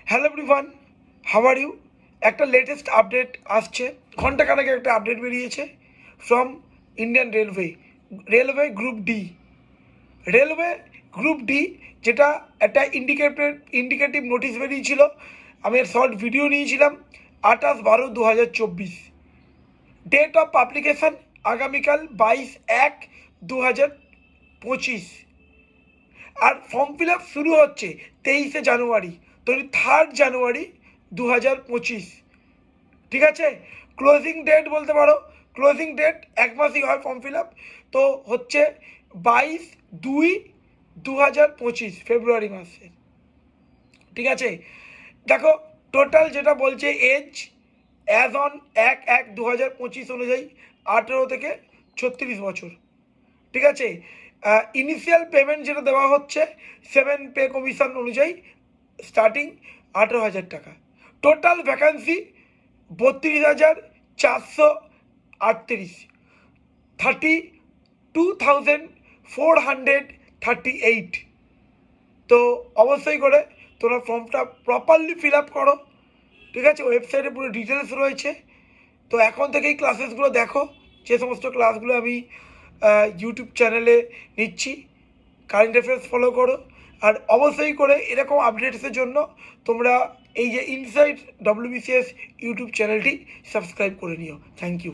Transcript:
Hello everyone, how are you? একটা latest update আসছে, ঘন্টাখানেক একটা আপডেট বেরিয়েছে from Indian railway group D, যেটা একটা ইন্ডিকেটিভ নোটিশ বেরিয়েছিল। আমি এর শর্ট ভিডিও নিয়েছিলাম 28/12/2024। ডেট অফ পাবলিকেশন আগামীকাল 22/1/2025। আর ফর্ম ফিল আপ শুরু হচ্ছে 23শে জানুয়ারি, 3rd জানুয়ারি 2025। ঠিক আছে, ক্লোজিং ডেট বলতে পারো, ক্লোজিং ডেট এক মাসই হয় ফর্ম ফিল আপ, তো হচ্ছে 22/2/2025 ফেব্রুয়ারি মাসে। ঠিক আছে, দেখো টোটাল যেটা বলছে এজ অ্যাজ অন 1/1/2025 অনুযায়ী 18 থেকে 36 বছর। ঠিক আছে, ইনিশিয়াল পেমেন্ট যেটা দেওয়া হচ্ছে 7 পে কমিশন অনুযায়ী স্টার্টিং 18,000 টাকা। Total vacancy 32,438, 32,438। তো অবশ্যই করে তোমরা ফর্মটা প্রপারলি ফিল আপ করো। ঠিক আছে, ওয়েবসাইটে পুরো ডিটেলস রয়েছে। তো এখন থেকেই ক্লাসেসগুলো দেখো, যে সমস্ত ক্লাসগুলো আমি ইউটিউব চ্যানেলে নিচ্ছি। কারেন্ট অ্যাফেয়ার্স ফলো করো, আর অবশ্যই করে এরকম আপডেটসের জন্য তোমরা এই যে ইনসাইট WBCS ইউটিউব চ্যানেলটি সাবস্ক্রাইব করে নিও। Thank you.